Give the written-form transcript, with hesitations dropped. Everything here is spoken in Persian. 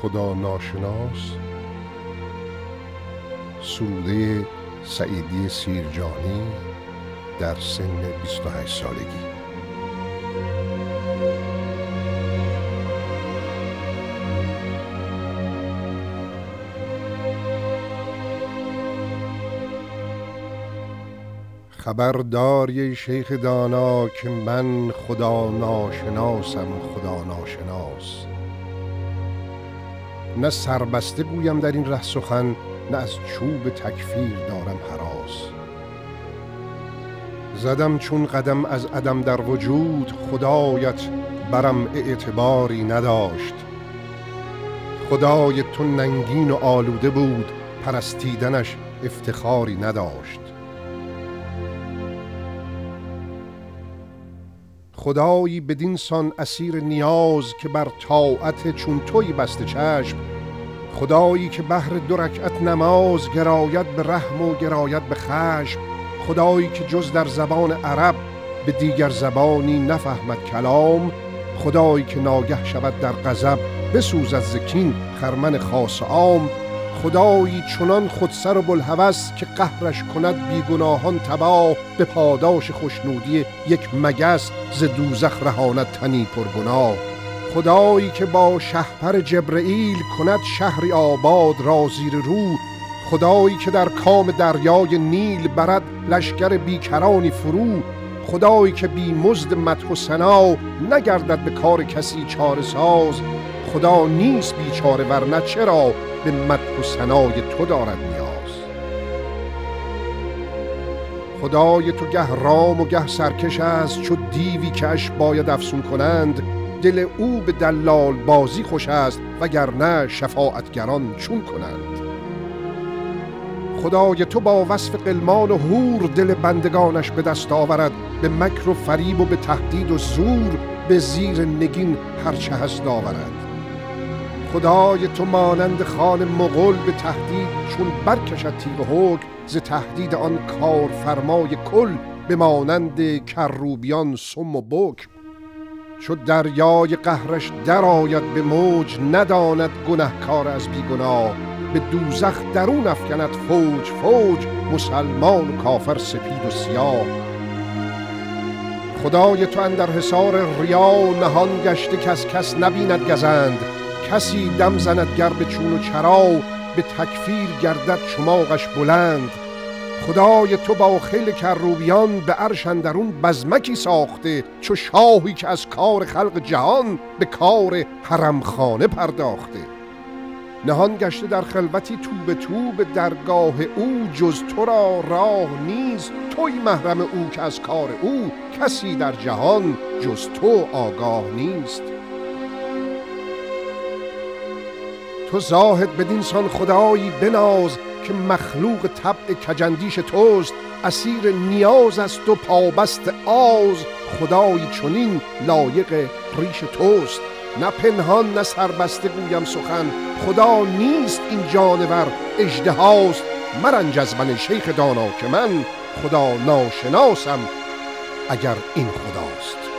خدا ناشناس، سروده سعیدی سیرجانی در سن 28 سالگی. خبرداری شیخ دانا که من خدا ناشناسم، خدا ناشناس. نه سربسته گویم در این ره سخن، نه از چوب تکفیر دارم هراس. زدم چون قدم از عدم در وجود، خدایت برم اعتباری نداشت. خدای تو ننگین و آلوده بود، پرستیدنش افتخاری نداشت. خدایی بدین سان اسیر نیاز، که بر طاعت چون توی بسته چشم. خدایی که بهر 2 رکعت نماز، گراید به رحم و گراید به خشم. خدایی که جز در زبان عرب، به دیگر زبانی نفهمد کلام. خدایی که ناگه شود در غضب، بسوزد ز کین خرمن خاص عام. خدایی چنان خودسر و بوالهوس، که قهرش کند بیگناهان تباه. به پاداش خوشنودی یک مگس، ز دوزخ رهاند تنی پرگناه. خدایی که با شهپر جبرئیل، کند شهری آباد را زیر رو. خدایی که در کام دریای نیل، برد لشکر بیکرانی فرو. خدایی که بی مزد مدح و ثنا، نگردد به کار کسی چاره ساز. خدا نیست بیچاره، ورنه چرا به مدح و ثنای تو دارد نیاز. خدای تو گه رام و گه سرکش است، چو دیوی که اش باید افسون کنند. دل او به دلال بازی خوش است، وگرنه شفاعتگران چون کنند. خدای تو با وصف غلمان و حور، دل بندگانش به دست آورد. به مکر و فریب و به تهدید و زور، به زیر نگین هرچه هست آورد. خدای تو مانند خان مغول، به تهدید چون برکشد تیغ حکم. ز تهدید آن کارفرمای کل، به مانند کروبیان سم و بکم. چو دریای قهرش در آید به موج، نداند گنهکار از بیگناه. به دوزخ درون افکند فوج فوج، مسلمان و کافر سپید و سیاه. خدای تو اندر حصار ریا، نهان گشته کس کس نبیند گزند. کسی دم زند گر به چون و چرا، به تکفیر گردد چماغش بلند. خدای تو با خیل کروبیان، به عرش اندرون بزمکی ساخته. چو شاهی که از کار خلق جهان، به کار حرمخانه پرداخته. نهان گشته در خلوتی تو به تو، به درگاه او جز تو را راه نیست. توی محرم او که از کار او، کسی در جهان جز تو آگاه نیست. تو زاهد بدین سان خدایی بناز، که مخلوق طبع کجندیش توست. اسیر نیاز است و پابست آز، خدایی چنین لایق ریش توست. نه پنهان نه سربسته گویم سخن، خدا نیست این جانور اژدهاست. مرنج از من شیخ دانا، که من خدا ناشناسم، اگر این خداست.